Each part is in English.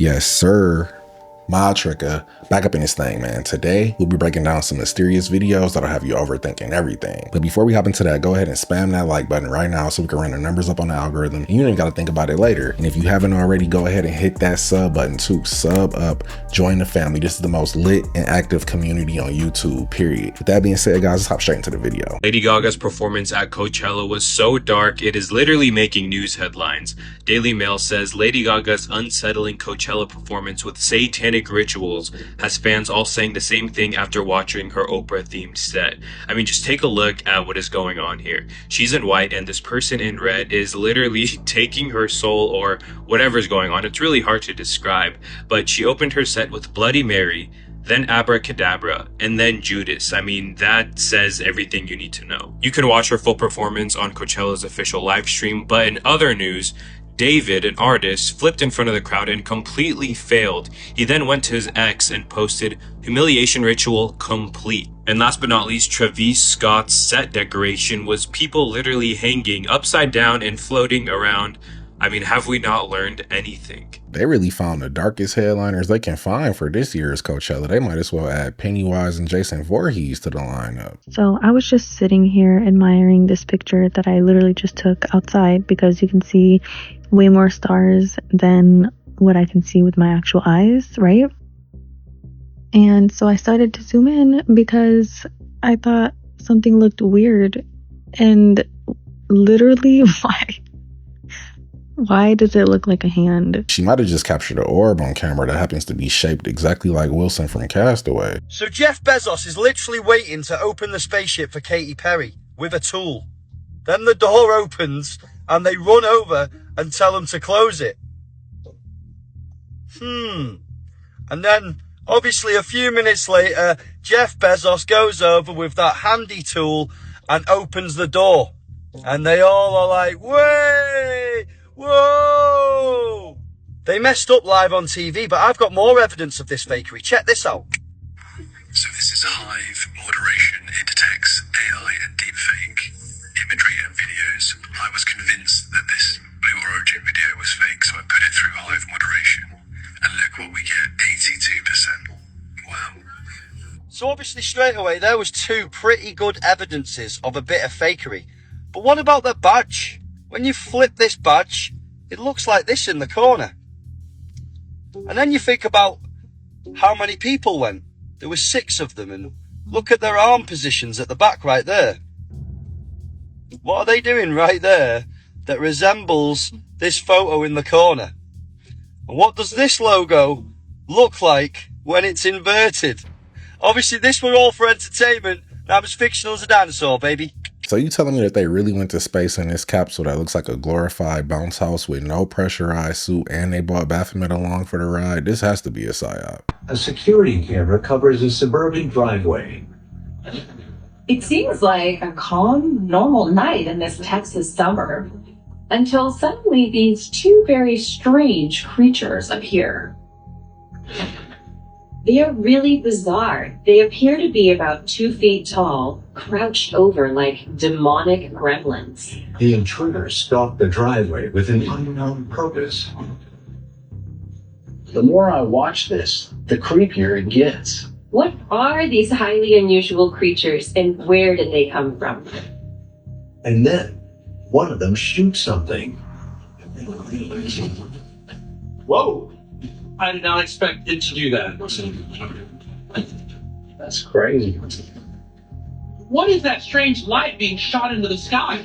Yes, sir. My Tricka, back up in this thing, man. Today, we'll be breaking down some mysterious videos that'll have you overthinking everything. But before we hop into that, go ahead and spam that like button right now so we can run the numbers up on the algorithm. You ain't got to think about it later. And if you haven't already, go ahead and hit that sub button too. Sub up, join the family. This is the most lit and active community on YouTube, period. With that being said, guys, let's hop straight into the video. Lady Gaga's performance at Coachella was so dark, it is literally making news headlines. Daily Mail says Lady Gaga's unsettling Coachella performance with satanic rituals has fans all saying the same thing after watching her Oprah-themed set. I mean, just take a look at what is going on here. She's in white, and this person in red is literally taking her soul, or whatever's going on. It's really hard to describe, but she opened her set with Bloody Mary, then Abracadabra, and then Judas. I mean, that says everything you need to know. You can watch her full performance on Coachella's official live stream, but in other news, David, an artist, flipped in front of the crowd and completely failed. He then went to his ex and posted, "Humiliation ritual complete." And last but not least, Travis Scott's set decoration was people literally hanging upside down and floating around. I mean, have we not learned anything? They really found the darkest headliners they can find for this year's Coachella. They might as well add Pennywise and Jason Voorhees to the lineup. So I was just sitting here admiring this picture that I literally just took outside, because you can see way more stars than what I can see with my actual eyes, right? And so I started to zoom in because I thought something looked weird. And literally, why does it look like a hand? She might have just captured an orb on camera that happens to be shaped exactly like Wilson from Castaway. So Jeff Bezos is literally waiting to open the spaceship for Katy Perry with a tool. Then the door opens and they run over and tell them to close it. And then, obviously, a few minutes later, Jeff Bezos goes over with that handy tool and opens the door. And they all are like, "Way! Whoa!" They messed up live on TV, but I've got more evidence of this fakery. Check this out. So this is Hive moderation. It detects AI and deepfake imagery and videos. I was convinced that this Blue Origin video was fake, so I put it through Hive moderation. And look what we get, 82%. Wow. So obviously straight away there was two pretty good evidences of a bit of fakery. But what about the badge? When you flip this badge, it looks like this in the corner. And then you think about how many people went. There were 6 of them, and look at their arm positions at the back right there. What are they doing right there that resembles this photo in the corner? And what does this logo look like when it's inverted? Obviously this were all for entertainment. I'm as fictional as a dinosaur, baby. So you telling me that they really went to space in this capsule that looks like a glorified bounce house with no pressurized suit, and they brought Baphomet along for the ride? This has to be a psyop. A security camera covers a suburban driveway. It seems like a calm, normal night in this Texas suburb, until suddenly these two very strange creatures appear. They are really bizarre. They appear to be about 2 feet tall, crouched over like demonic gremlins. The intruders stalk the driveway with an unknown purpose. The more I watch this, the creepier it gets. What are these highly unusual creatures, and where did they come from? And then, one of them shoots something. Whoa! I did not expect it to do that. That's crazy. What is that strange light being shot into the sky?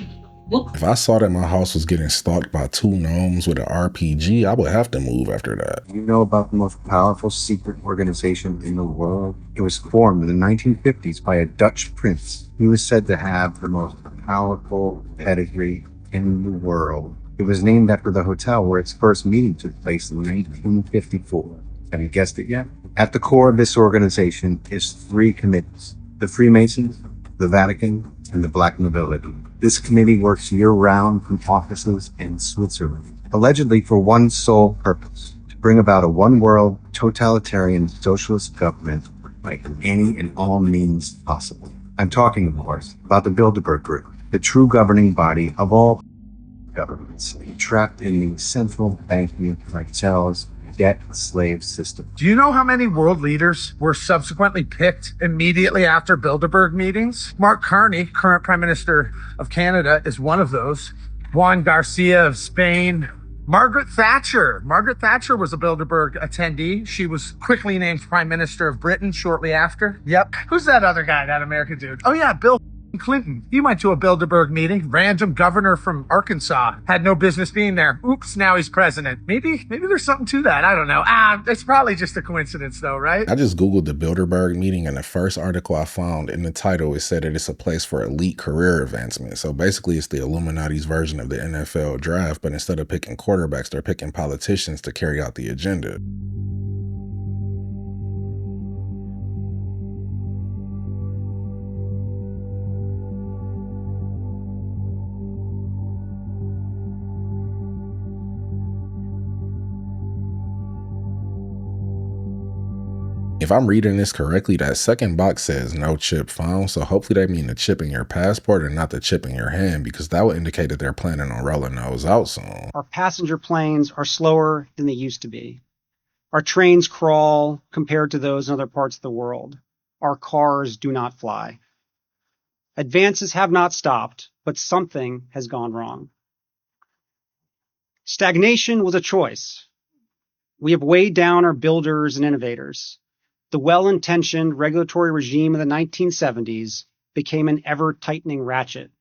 Look. If I saw that my house was getting stalked by 2 gnomes with an RPG, I would have to move after that. You know about the most powerful secret organization in the world? It was formed in the 1950s by a Dutch prince. He was said to have the most powerful pedigree in the world. It was named after the hotel where its first meeting took place in 1954. Have you guessed it yet? At the core of this organization is 3 committees: the Freemasons, the Vatican, and the Black Nobility. This committee works year-round from offices in Switzerland, allegedly for one sole purpose: to bring about a one-world, totalitarian socialist government by any and all means possible. I'm talking, of course, about the Bilderberg Group, the true governing body of all governments, trapped in the central banking cartels debt slave system. Do you know how many world leaders were subsequently picked immediately after Bilderberg meetings? Mark Carney, current Prime Minister of Canada, is one of those. Juan Garcia of Spain. Margaret Thatcher. Margaret Thatcher was a Bilderberg attendee. She was quickly named Prime Minister of Britain shortly after. Yep. Who's that other guy, that American dude? Oh yeah, Bill Clinton. He went to a Bilderberg meeting. Random governor from Arkansas. Had no business being there. Oops, now he's president. Maybe there's something to that. I don't know. It's probably just a coincidence though, right? I just Googled the Bilderberg meeting, and the first article I found in the title, it said that it's a place for elite career advancement. So basically it's the Illuminati's version of the NFL draft, but instead of picking quarterbacks, they're picking politicians to carry out the agenda. If I'm reading this correctly, that second box says no chip found, so hopefully they mean the chip in your passport and not the chip in your hand, because that would indicate that they're planning on rolling those out soon. Our passenger planes are slower than they used to be. Our trains crawl compared to those in other parts of the world. Our cars do not fly. Advances have not stopped, but something has gone wrong. Stagnation was a choice. We have weighed down our builders and innovators. The well-intentioned regulatory regime of the 1970s became an ever-tightening ratchet,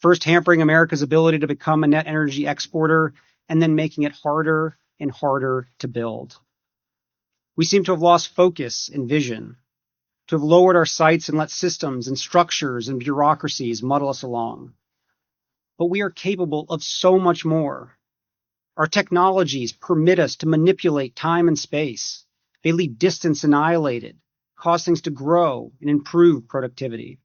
first hampering America's ability to become a net energy exporter and then making it harder and harder to build. We seem to have lost focus and vision, to have lowered our sights and let systems and structures and bureaucracies muddle us along. But we are capable of so much more. Our technologies permit us to manipulate time and space. They leave distance annihilated, cause things to grow and improve productivity.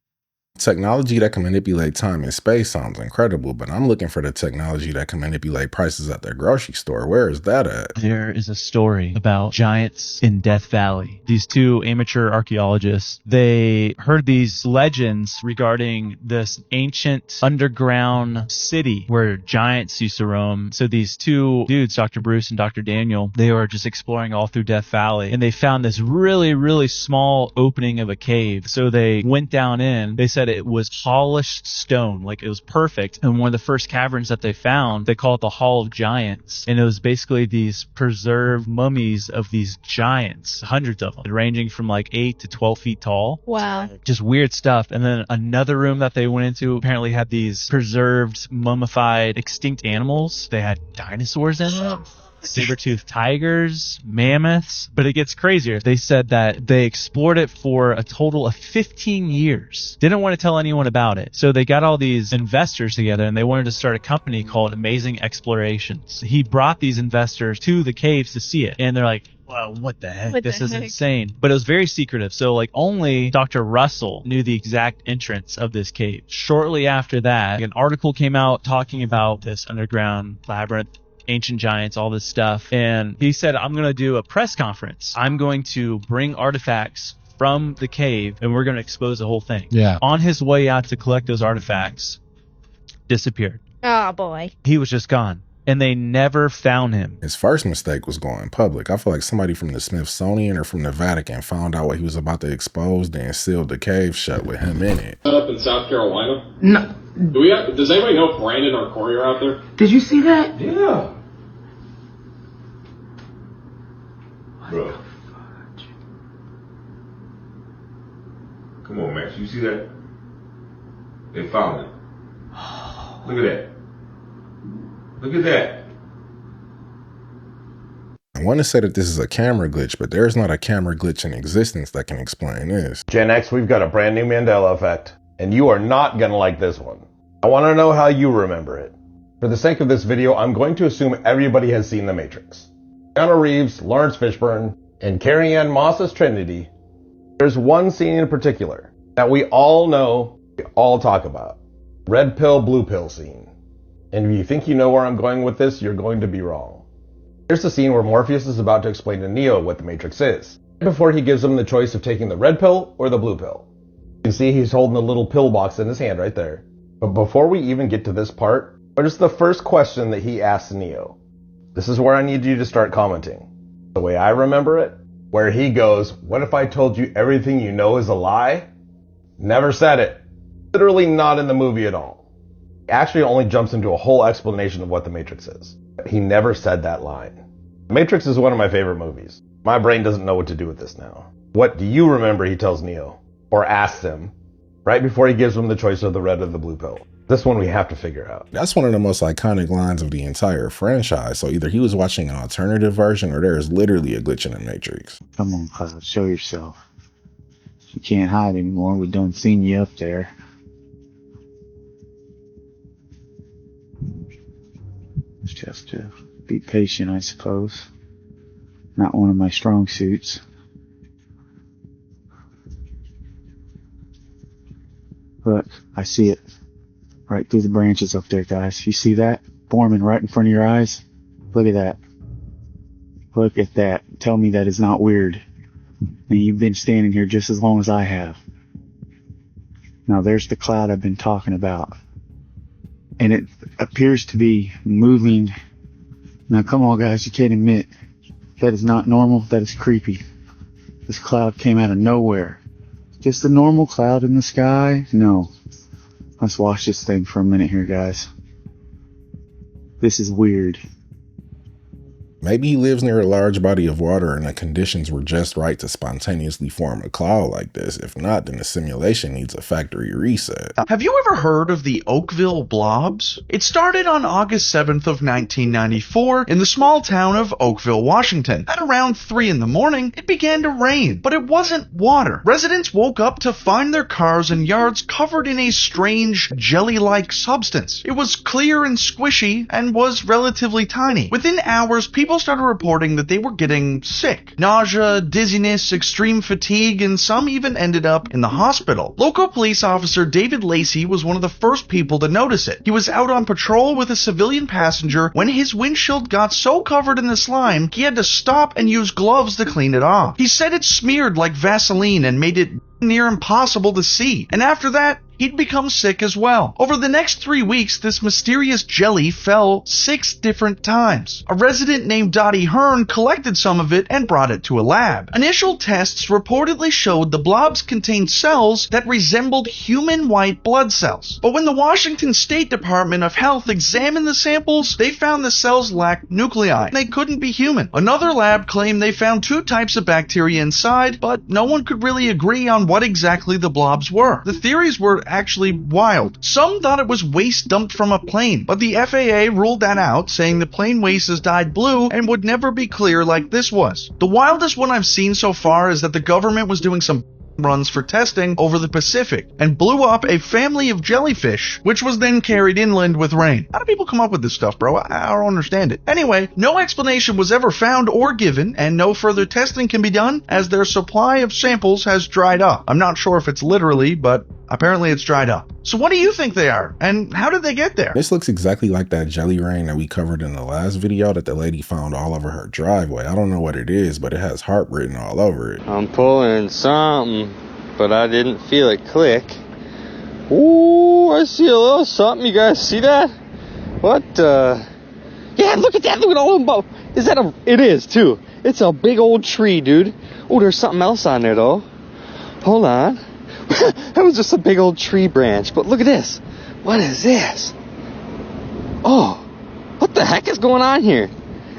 Technology that can manipulate time and space sounds incredible, but I'm looking for the technology that can manipulate prices at the grocery store. Where is that at? There is a story about giants in Death Valley. These two amateur archaeologists, they heard these legends regarding this ancient underground city where giants used to roam. So these two dudes, Dr. Bruce and Dr. Daniel, they were just exploring all through Death Valley, and they found this really, really small opening of a cave. So they went down in. They said it was polished stone, like it was perfect. And one of the first caverns that they found, they call it the Hall of Giants. And it was basically these preserved mummies of these giants, hundreds of them, ranging from like 8 to 12 feet tall. Wow. Just weird stuff. And then another room that they went into apparently had these preserved, mummified, extinct animals. They had dinosaurs in it. Saber-toothed tigers, mammoths, but it gets crazier. They said that they explored it for a total of 15 years. Didn't want to tell anyone about it. So they got all these investors together and they wanted to start a company called Amazing Explorations. He brought these investors to the caves to see it. And they're like, well, what the heck? This is insane. But it was very secretive. So like only Dr. Russell knew the exact entrance of this cave. Shortly after that, an article came out talking about this underground labyrinth, ancient giants, all this stuff. And he said, I'm going to do a press conference. I'm going to bring artifacts from the cave and we're going to expose the whole thing. Yeah. On his way out to collect those artifacts, disappeared. Oh, boy. He was just gone. And they never found him. His first mistake was going public. I feel like somebody from the Smithsonian or from the Vatican found out what he was about to expose, then sealed the cave shut with him in it. Up in South Carolina? No. Does anybody know if Brandon or Corey are out there? Did you see that? Yeah. Bro. Come on, Max. You see that? They found it. Look at that. Look at that. I want to say that this is a camera glitch, but there's not a camera glitch in existence that can explain this. Gen X, we've got a brand new Mandela Effect, and you are not going to like this one. I want to know how you remember it. For the sake of this video, I'm going to assume everybody has seen The Matrix. Keanu Reeves, Lawrence Fishburne, and Carrie Ann Moss's Trinity. There's one scene in particular that we all know, we all talk about. Red pill, blue pill scene. And if you think you know where I'm going with this, you're going to be wrong. Here's the scene where Morpheus is about to explain to Neo what the Matrix is, before he gives him the choice of taking the red pill or the blue pill. You can see he's holding the little pill box in his hand right there. But before we even get to this part, what is the first question that he asks Neo? This is where I need you to start commenting. The way I remember it, where he goes, "What if I told you everything you know is a lie?" Never said it. Literally not in the movie at all. He actually only jumps into a whole explanation of what the Matrix is. He never said that line. The Matrix is one of my favorite movies. My brain doesn't know what to do with this now. What do you remember he tells Neo? Or asks him, right before he gives him the choice of the red or the blue pill? This one we have to figure out. That's one of the most iconic lines of the entire franchise. So either he was watching an alternative version or there is literally a glitch in the Matrix. Come on, Cloud, show yourself. You can't hide anymore. We done seen you up there. Just to be patient, I suppose. Not one of my strong suits. Look, I see it. Right through the branches up there, guys. You see that? Forming right in front of your eyes? Look at that. Look at that. Tell me that is not weird. And you've been standing here just as long as I have. Now there's the cloud I've been talking about. And it appears to be moving. Now come on, guys, you can't admit that is not normal. That is creepy. This cloud came out of nowhere. Just a normal cloud in the sky? No. Let's watch this thing for a minute here, guys. This is weird. Maybe he lives near a large body of water and the conditions were just right to spontaneously form a cloud like this. If not, then the simulation needs a factory reset. Have you ever heard of the Oakville blobs? It started on August 7th of 1994 in the small town of Oakville, Washington. At around 3 in the morning, it began to rain, but it wasn't water. Residents woke up to find their cars and yards covered in a strange jelly-like substance. It was clear and squishy and was relatively tiny. Within hours, people started reporting that they were getting sick. Nausea, dizziness, extreme fatigue, and some even ended up in the hospital. Local police officer David Lacey was one of the first people to notice it. He was out on patrol with a civilian passenger when his windshield got so covered in the slime, he had to stop and use gloves to clean it off. He said it smeared like Vaseline and made it near impossible to see. And after that, he'd become sick as well. Over the next 3 weeks, this mysterious jelly fell 6 different times. A resident named Dottie Hearn collected some of it and brought it to a lab. Initial tests reportedly showed the blobs contained cells that resembled human white blood cells. But when the Washington State Department of Health examined the samples, they found the cells lacked nuclei. They couldn't be human. Another lab claimed they found 2 types of bacteria inside, but no one could really agree on what exactly the blobs were. The theories were actually wild. Some thought it was waste dumped from a plane, but the FAA ruled that out, saying the plane waste is dyed blue and would never be clear like this was. The wildest one I've seen so far is that the government was doing some runs for testing over the Pacific and blew up a family of jellyfish, which was then carried inland with rain. How do people come up with this stuff, bro? I don't understand it. Anyway, no explanation was ever found or given, and no further testing can be done as their supply of samples has dried up. I'm not sure if it's literally, but apparently it's dried up. So what do you think they are, and how did they get there? This looks exactly like that jelly rain that we covered in the last video that the lady found all over her driveway. I don't know what it is, but it has heart written all over it. I'm pulling something, but I didn't feel it click. Ooh, I see a little something. You guys see that? What? Yeah, look at that. Look at all of them. Is that a... It is, too. It's a big old tree, dude. Oh, there's something else on there, though. Hold on. That was just a big old tree branch. But look at this. What is this? Oh, what the heck is going on here?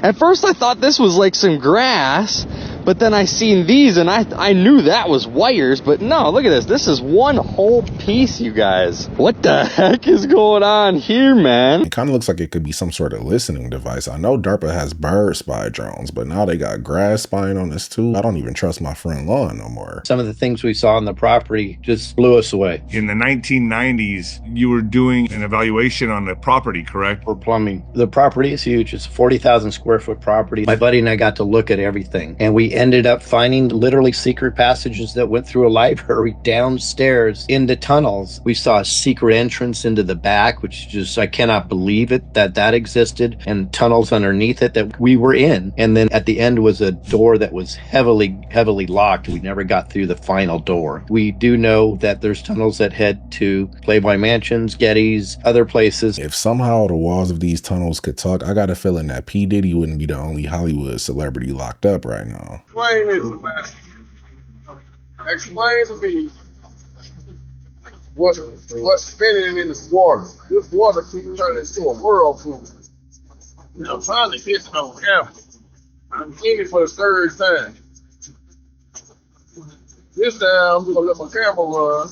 At first I thought this was like some grass, but then I seen these and I knew that was wires, but no, look at this. This is one whole piece, you guys. What the heck is going on here, man? It kind of looks like it could be some sort of listening device. I know DARPA has bird spy drones, but now they got grass spying on this too. I don't even trust my front lawn no more. Some of the things we saw on the property just blew us away. In the 1990s, you were doing an evaluation on the property, correct? For plumbing. The property is huge. It's a 40,000 square foot property. My buddy and I got to look at everything, and we ended up finding literally secret passages that went through a library downstairs into tunnels. We saw a secret entrance into the back, which just, I cannot believe it, that existed, and tunnels underneath it that we were in. And then at the end was a door that was heavily locked. We never got through the final door. We do know that there's tunnels that head to Playboy Mansions, Getty's, other places. If somehow the walls of these tunnels could talk, I got a feeling that P. Diddy wouldn't be the only Hollywood celebrity locked up right now. Explain this, man. Explain to me what's spinning in this water. This water keeps turning into a whirlpool. I'm trying to get it on camera. I'm seeing it for the third time. This time, I'm gonna let my camera run.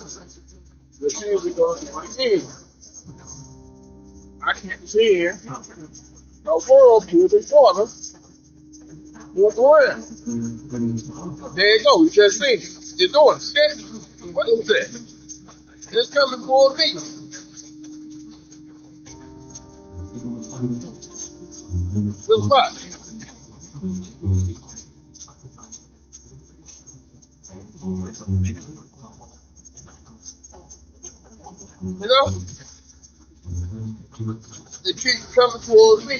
The shoes are gonna be in. I can't see it. A whirlpool is water. What's around? There you go. You just seen it. You're doing it. What is that? It's coming for me. What's what? You know? They keep coming towards me.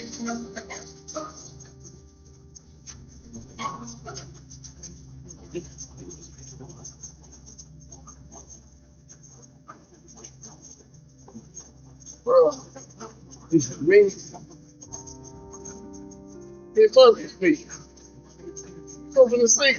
Bro, this is me. It's over to me. It's over to see.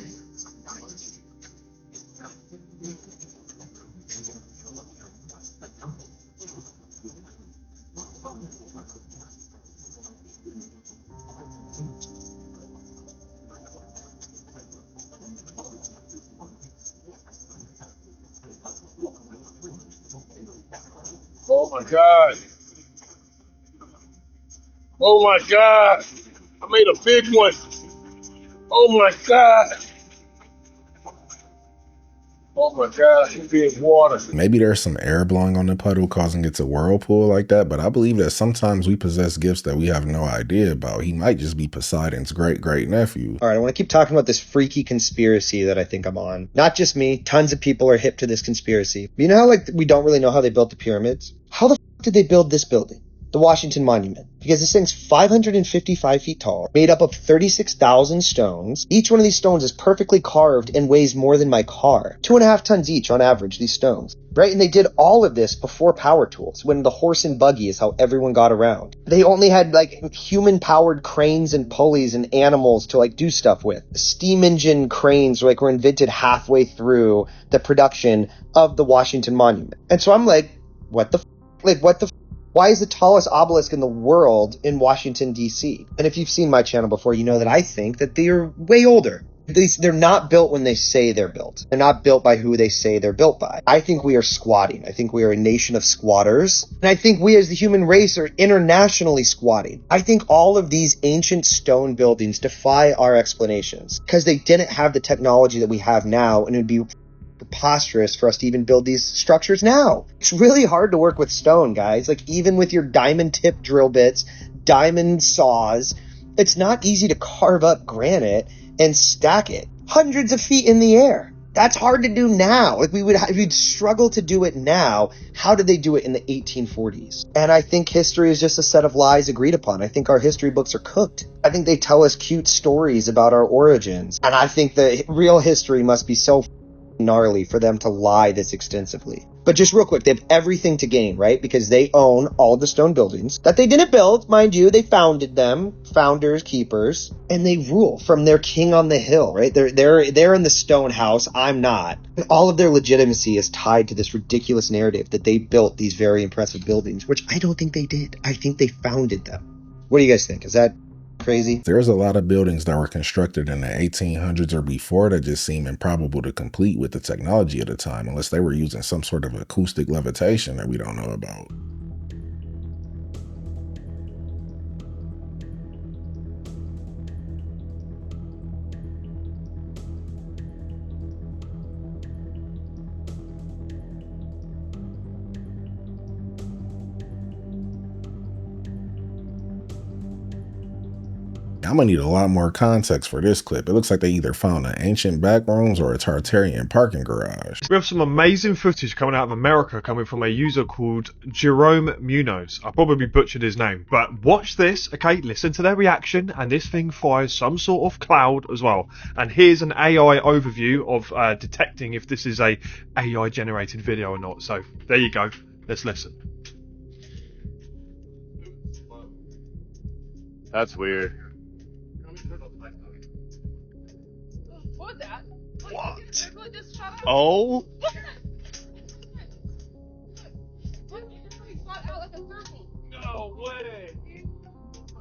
Oh my God. Oh my God. I made a big one. Oh my God. Oh my God, it's being water. Maybe there's some air blowing on the puddle causing it to whirlpool like that, but I believe that sometimes we possess gifts that we have no idea about. He might just be Poseidon's great nephew. All right, I want to keep talking about this freaky conspiracy that I think I'm on. Not just me, tons of people are hip to this conspiracy. You know how we don't really know how they built the pyramids? How the did they build this building? The Washington Monument, because this thing's 555 feet tall, made up of 36,000 stones. Each one of these stones is perfectly carved and weighs more than my car. 2.5 tons each on average, these stones. Right? And they did all of this before power tools, when the horse and buggy is how everyone got around. They only had human-powered cranes and pulleys and animals to do stuff with. Steam engine cranes were invented halfway through the production of the Washington Monument. And so I'm like, what the why is the tallest obelisk in the world in Washington, D.C.? And if you've seen my channel before, you know that I think that they're way older. They're not built when they say they're built. They're not built by who they say they're built by. I think we are squatting. I think we are a nation of squatters. And I think we as the human race are internationally squatting. I think all of these ancient stone buildings defy our explanations because they didn't have the technology that we have now, and it would be preposterous for us to even build these structures now. It's really hard to work with stone, guys. Even with your diamond tip drill bits, diamond saws, it's not easy to carve up granite and stack it hundreds of feet in the air. That's hard to do now. We'd struggle to do it now. How did they do it in the 1840s? And I think history is just a set of lies agreed upon. I think our history books are cooked. I think they tell us cute stories about our origins. And I think the real history must be so gnarly for them to lie this extensively. But just real quick, they have everything to gain, right? Because they own all the stone buildings that they didn't build, mind you. They founded them, founders, keepers, and they rule from their king on the hill, right? They're in the stone house. I'm not. And all of their legitimacy is tied to this ridiculous narrative that they built these very impressive buildings, which I don't think they did. I think they founded them. What do you guys think? Is that crazy? There's a lot of buildings that were constructed in the 1800s or before that just seem improbable to complete with the technology of the time, unless they were using some sort of acoustic levitation that we don't know about. I'm gonna need a lot more context for this clip. It looks like they either found an ancient back rooms or a Tartarian parking garage. We have some amazing footage coming out of America, coming from a user called Jerome Munoz. I probably butchered his name, but watch this, okay? Listen to their reaction, and this thing fires some sort of cloud as well. And here's an AI overview of detecting if this is a AI generated video or not. So there you go. Let's listen. That's weird. What? Oh? No way.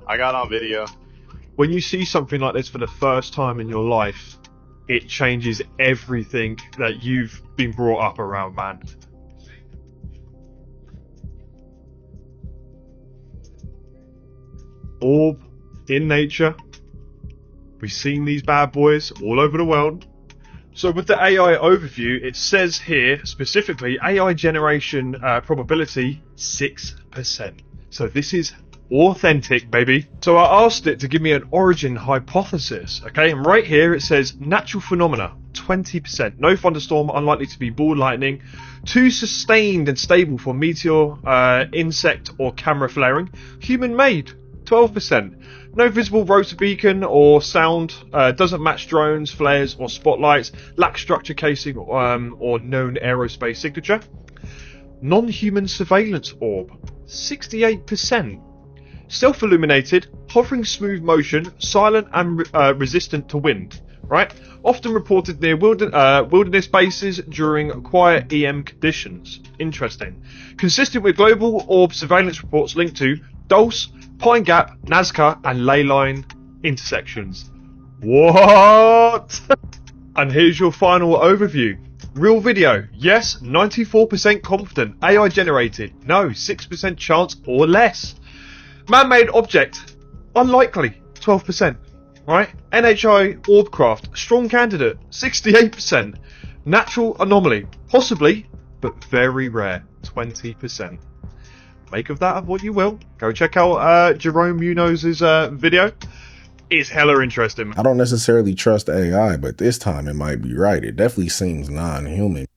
I got on video. When you see something like this for the first time in your life, it changes everything that you've been brought up around, man. Orb in nature. We've seen these bad boys all over the world. So with the AI overview, it says here specifically AI generation probability 6%. So this is authentic, baby. So I asked it to give me an origin hypothesis, okay? And right here it says natural phenomena 20%. No thunderstorm, unlikely to be ball lightning. Too sustained and stable for meteor, insect or camera flaring. Human made 12%. No visible rotor beacon or sound, doesn't match drones, flares or spotlights, lacks structure casing or known aerospace signature. Non-human surveillance orb, 68%. Self-illuminated, hovering smooth motion, silent and resistant to wind. Right? Often reported near wilderness bases during quiet EM conditions. Interesting. Consistent with global orb surveillance reports linked to Dulce, Pine Gap, Nazca, and ley line intersections. What? And here's your final overview. Real video, yes, 94% confident. AI generated, no, 6% chance or less. Man-made object, unlikely, 12%. Right? NHI Orbcraft, strong candidate, 68%. Natural anomaly, possibly, but very rare, 20%. Make of that what you will. Go check out Jerome Munoz's video. It's hella interesting. I don't necessarily trust AI, but this time it might be right. It definitely seems non-human.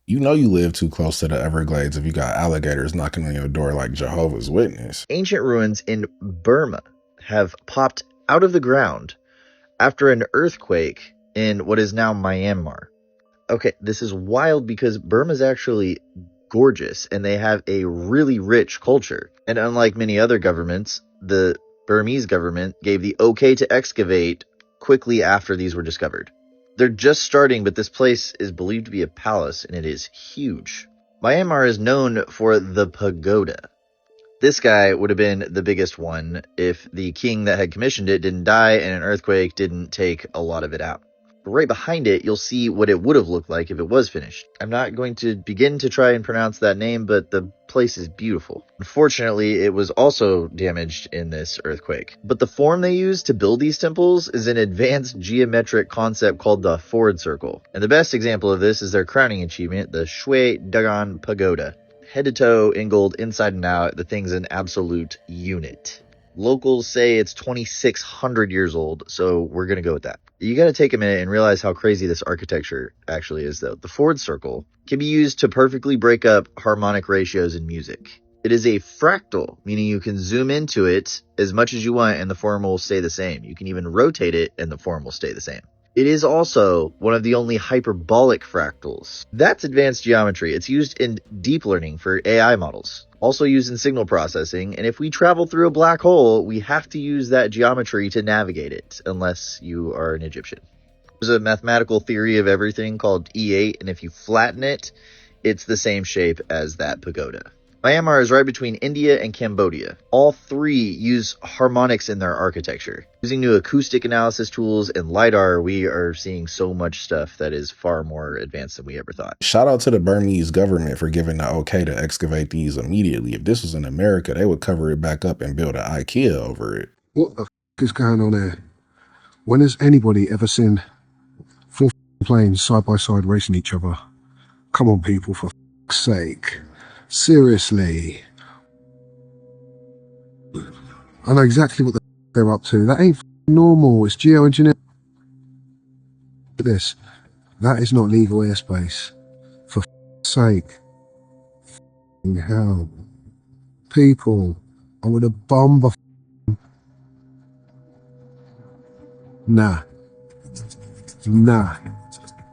You know you live too close to the Everglades if you got alligators knocking on your door like Jehovah's Witness. Ancient ruins in Burma have popped out of the ground after an earthquake in what is now Myanmar. Okay, this is wild because Burma is actually gorgeous and they have a really rich culture. And unlike many other governments, the Burmese government gave the okay to excavate quickly after these were discovered. They're just starting, but this place is believed to be a palace, and it is huge. Myanmar is known for the pagoda. This guy would have been the biggest one if the king that had commissioned it didn't die and an earthquake didn't take a lot of it out. But right behind it, you'll see what it would have looked like if it was finished. I'm not going to begin to try and pronounce that name, but the place is beautiful. Unfortunately, it was also damaged in this earthquake. But the form they use to build these temples is an advanced geometric concept called the forward circle. And the best example of this is their crowning achievement, the Shui Dagon Pagoda. Head to toe, in gold, inside and out, the thing's an absolute unit. Locals say it's 2,600 years old, so we're going to go with that. You got to take a minute and realize how crazy this architecture actually is, though. The forward circle can be used to perfectly break up harmonic ratios in music. It is a fractal, meaning you can zoom into it as much as you want and the form will stay the same. You can even rotate it and the form will stay the same. It is also one of the only hyperbolic fractals. That's advanced geometry. It's used in deep learning for AI models. Also used in signal processing, and if we travel through a black hole, we have to use that geometry to navigate it, unless you are an Egyptian. There's a mathematical theory of everything called E8, and if you flatten it, it's the same shape as that pagoda. Myanmar is right between India and Cambodia. All three use harmonics in their architecture. Using new acoustic analysis tools and LiDAR, we are seeing so much stuff that is far more advanced than we ever thought. Shout out to the Burmese government for giving the okay to excavate these immediately. If this was in America, they would cover it back up and build an IKEA over it. What the is going on there? When has anybody ever seen four planes side by side racing each other? Come on, people, for sake. Seriously. I know exactly what they're up to. That ain't normal. It's geoengineering. Look at this. That is not legal airspace. For sake. Hell. People. I'm gonna bomb the Nah. Nah.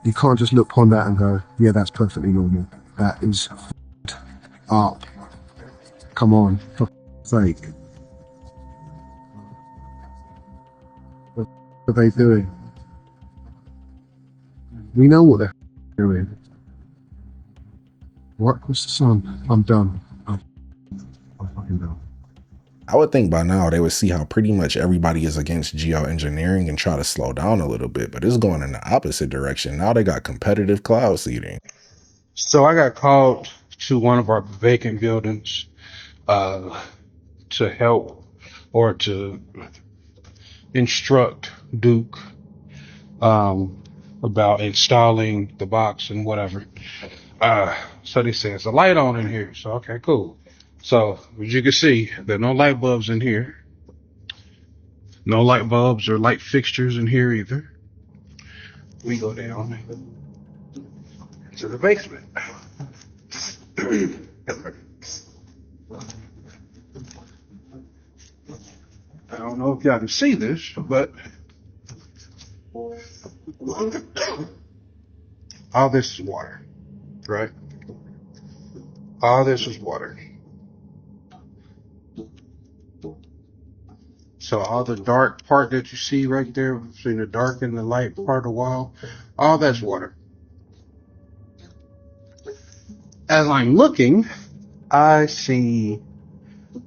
You can't just look upon that and go, yeah, that's perfectly normal. That is up. Come on, for sake. What are they doing? We know what they're doing. What was the sun? I'm done. I'm fucking done. I would think by now they would see how pretty much everybody is against geoengineering and try to slow down a little bit, but it's going in the opposite direction. Now they got competitive cloud seeding. So I got called to one of our vacant buildings to help or to instruct Duke about installing the box and whatever. So they said, it's a light on in here. So, okay, cool. So, as you can see, there are no light bulbs in here. No light bulbs or light fixtures in here either. We go down to the basement. I don't know if y'all can see this, but all this is water, right? All this is water. So all the dark part that you see right there, between the dark and the light part of the wall, all that's water. As I'm looking, I see,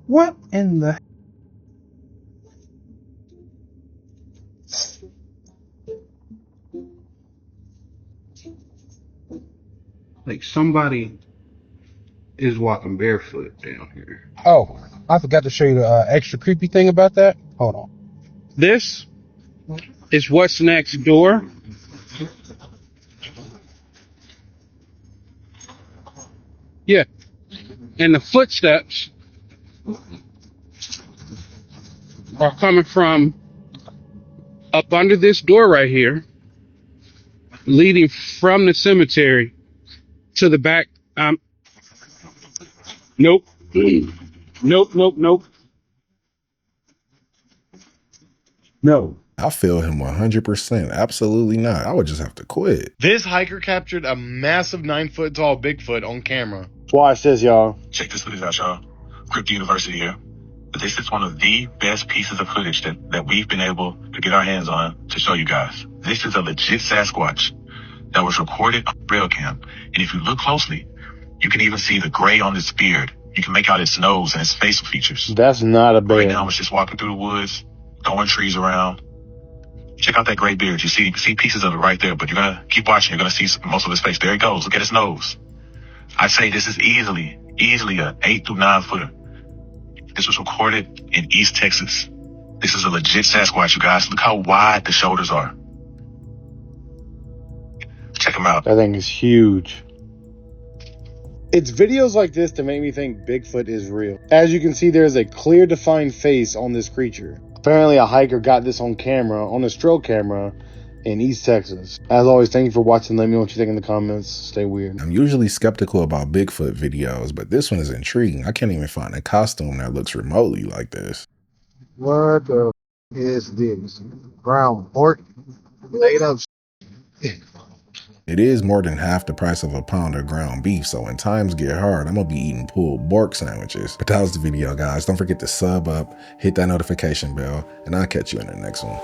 what in the like somebody is walking barefoot down here. Oh, I forgot to show you the extra creepy thing about that. Hold on. This is what's next door. Yeah. And the footsteps are coming from up under this door right here, leading from the cemetery to the back. Nope. Nope. No. I feel him 100%. Absolutely not. I would just have to quit. This hiker captured a massive 9-foot tall Bigfoot on camera. Watch this, y'all. Check this footage out, y'all. Crypto University here. This is one of the best pieces of footage that we've been able to get our hands on to show you guys. This is a legit Sasquatch that was recorded on trail cam. And if you look closely, you can even see the gray on his beard. You can make out his nose and his facial features. That's not a bear. Right now, I was just walking through the woods, throwing trees around. Check out that gray beard. You see pieces of it right there, but you're going to keep watching. You're going to see most of his face. There he goes. Look at his nose. I say this is easily a 8 through 9 footer. This was recorded in East Texas. This is a legit Sasquatch, you guys. Look how wide the shoulders are. Check him out. That thing is huge. It's videos like this that make me think Bigfoot is real. As you can see, there's a clear defined face on this creature. Apparently a hiker got this on camera, on a trail camera, in East Texas. As always, thank you for watching. Let me know what you think in the comments. Stay weird. I'm usually skeptical about Bigfoot videos, but this one is intriguing. I can't even find a costume that looks remotely like this. What the is this? Ground pork? Laid up. It is more than half the price of a pound of ground beef, so when times get hard, I'm gonna be eating pulled pork sandwiches. But that was the video, guys. Don't forget to sub up, hit that notification bell, and I'll catch you in the next one.